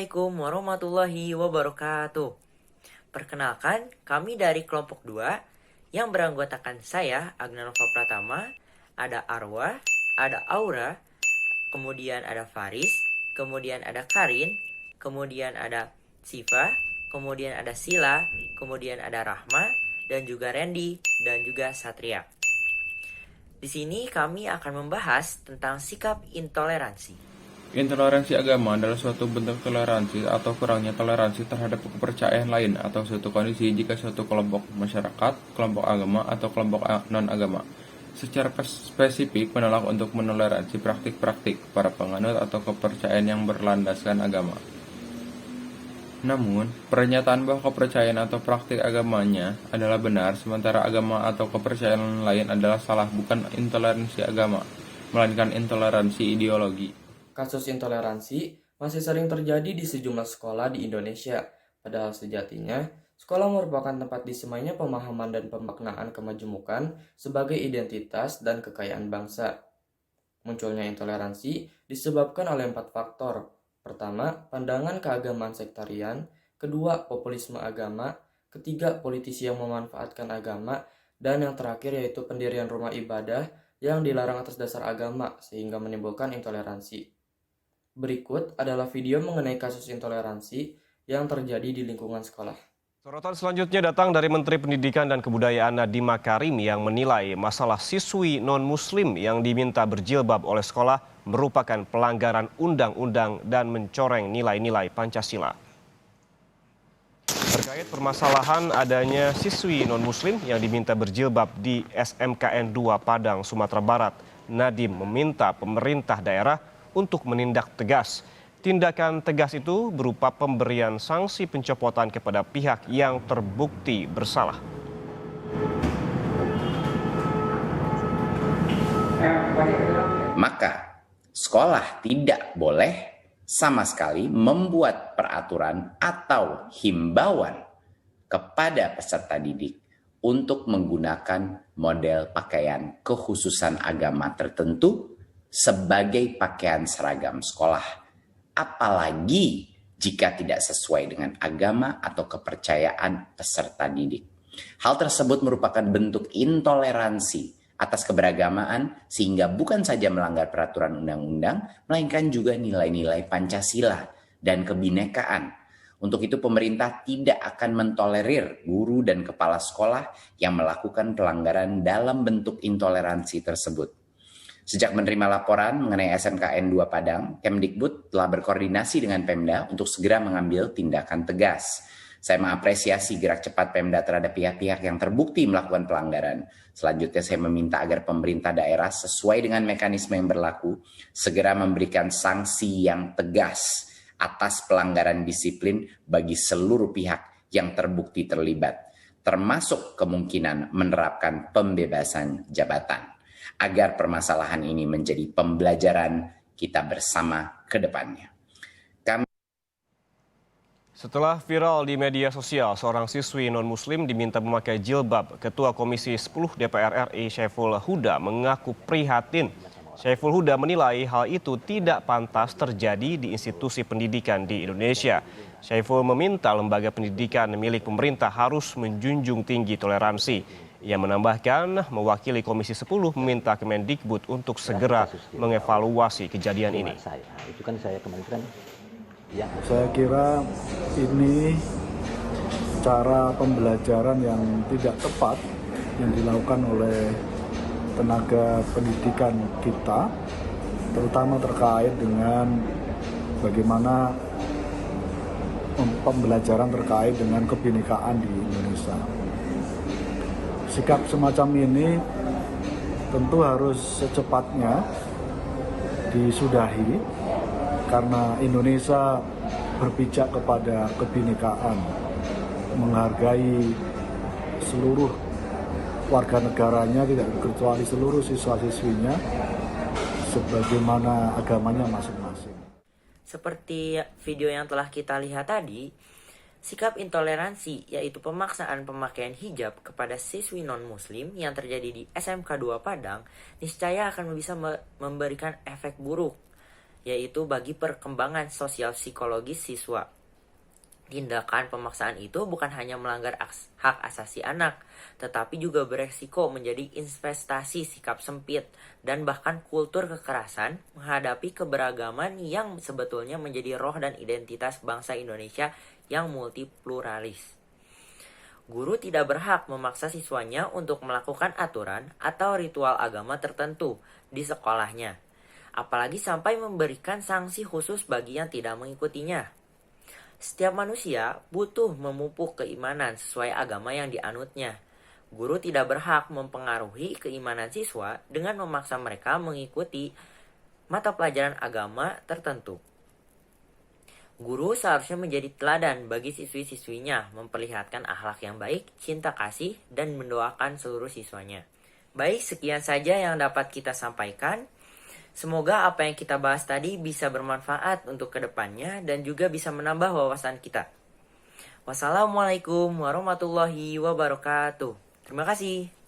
Assalamualaikum warahmatullahi wabarakatuh. Perkenalkan, kami dari kelompok 2 yang beranggotakan saya, Agnanova Pratama, ada Arwah, ada Aura, kemudian ada Faris, kemudian ada Karin, kemudian ada Siva, kemudian ada Sila, kemudian ada Rahma, dan juga Randy, dan juga Satria. Di sini kami akan membahas tentang sikap intoleransi. Intoleransi agama adalah suatu bentuk toleransi atau kurangnya toleransi terhadap kepercayaan lain atau suatu kondisi jika suatu kelompok masyarakat, kelompok agama, atau kelompok non-agama secara spesifik menolak untuk menoleransi praktik-praktik para penganut atau kepercayaan yang berlandaskan agama. Namun, pernyataan bahwa kepercayaan atau praktik agamanya adalah benar, sementara agama atau kepercayaan lain adalah salah, bukan intoleransi agama, melainkan intoleransi ideologi. Kasus intoleransi masih sering terjadi di sejumlah sekolah di Indonesia, padahal sejatinya sekolah merupakan tempat disemainya pemahaman dan pemaknaan kemajemukan sebagai identitas dan kekayaan bangsa. Munculnya intoleransi disebabkan oleh 4 faktor. Pertama, pandangan keagamaan sektarian. Kedua, populisme agama. Ketiga, politisi yang memanfaatkan agama. Dan yang terakhir yaitu pendirian rumah ibadah yang dilarang atas dasar agama sehingga menimbulkan intoleransi. Berikut adalah video mengenai kasus intoleransi yang terjadi di lingkungan sekolah. Sorotan selanjutnya datang dari Menteri Pendidikan dan Kebudayaan Nadiem Makarim yang menilai masalah siswi non-muslim yang diminta berjilbab oleh sekolah merupakan pelanggaran undang-undang dan mencoreng nilai-nilai Pancasila. Terkait permasalahan adanya siswi non-muslim yang diminta berjilbab di SMKN 2 Padang, Sumatera Barat, Nadiem meminta pemerintah daerah untuk menindak tegas. Tindakan tegas itu berupa pemberian sanksi pencopotan kepada pihak yang terbukti bersalah. Maka sekolah tidak boleh sama sekali membuat peraturan atau himbauan kepada peserta didik untuk menggunakan model pakaian kekhususan agama tertentu sebagai pakaian seragam sekolah, apalagi jika tidak sesuai dengan agama atau kepercayaan peserta didik. Hal tersebut merupakan bentuk intoleransi atas keberagamaan sehingga bukan saja melanggar peraturan undang-undang, melainkan juga nilai-nilai Pancasila dan kebinekaan. Untuk itu pemerintah tidak akan mentolerir guru dan kepala sekolah yang melakukan pelanggaran dalam bentuk intoleransi tersebut. Sejak menerima laporan mengenai SMKN 2 Padang, Kemdikbud telah berkoordinasi dengan Pemda untuk segera mengambil tindakan tegas. Saya mengapresiasi gerak cepat Pemda terhadap pihak-pihak yang terbukti melakukan pelanggaran. Selanjutnya saya meminta agar pemerintah daerah sesuai dengan mekanisme yang berlaku, segera memberikan sanksi yang tegas atas pelanggaran disiplin bagi seluruh pihak yang terbukti terlibat, termasuk kemungkinan menerapkan pembebasan jabatan, agar permasalahan ini menjadi pembelajaran kita bersama ke depannya. Setelah viral di media sosial, seorang siswi non-muslim diminta memakai jilbab. Ketua Komisi 10 DPR RI Syaiful Huda mengaku prihatin. Syaiful Huda menilai hal itu tidak pantas terjadi di institusi pendidikan di Indonesia. Syaiful meminta lembaga pendidikan milik pemerintah harus menjunjung tinggi toleransi. Ia menambahkan mewakili Komisi 10 meminta Kemendikbud untuk segera mengevaluasi kejadian ini. Saya kira ini cara pembelajaran yang tidak tepat yang dilakukan oleh tenaga pendidikan kita, terutama terkait dengan bagaimana pembelajaran terkait dengan kebinekaan di Indonesia. Sikap semacam ini tentu harus secepatnya disudahi karena Indonesia berpijak kepada kebinekaan, menghargai seluruh warga negaranya, tidak terkecuali seluruh siswa-siswinya sebagaimana agamanya masing-masing. Seperti video yang telah kita lihat tadi, sikap intoleransi yaitu pemaksaan pemakaian hijab kepada siswi non-muslim yang terjadi di SMK 2 Padang niscaya akan bisa memberikan efek buruk, yaitu bagi perkembangan sosial psikologis siswa. Tindakan pemaksaan itu bukan hanya melanggar hak asasi anak, tetapi juga beresiko menjadi investasi sikap sempit dan bahkan kultur kekerasan menghadapi keberagaman yang sebetulnya menjadi roh dan identitas bangsa Indonesia yang multipluralis. Guru tidak berhak memaksa siswanya untuk melakukan aturan atau ritual agama tertentu di sekolahnya, apalagi sampai memberikan sanksi khusus bagi yang tidak mengikutinya. Setiap manusia butuh memupuk keimanan sesuai agama yang dianutnya. Guru tidak berhak mempengaruhi keimanan siswa dengan memaksa mereka mengikuti mata pelajaran agama tertentu. Guru seharusnya menjadi teladan bagi siswi-siswinya, memperlihatkan akhlak yang baik, cinta kasih, dan mendoakan seluruh siswanya. Baik, sekian saja yang dapat kita sampaikan. Semoga apa yang kita bahas tadi bisa bermanfaat untuk kedepannya dan juga bisa menambah wawasan kita. Wassalamualaikum warahmatullahi wabarakatuh. Terima kasih.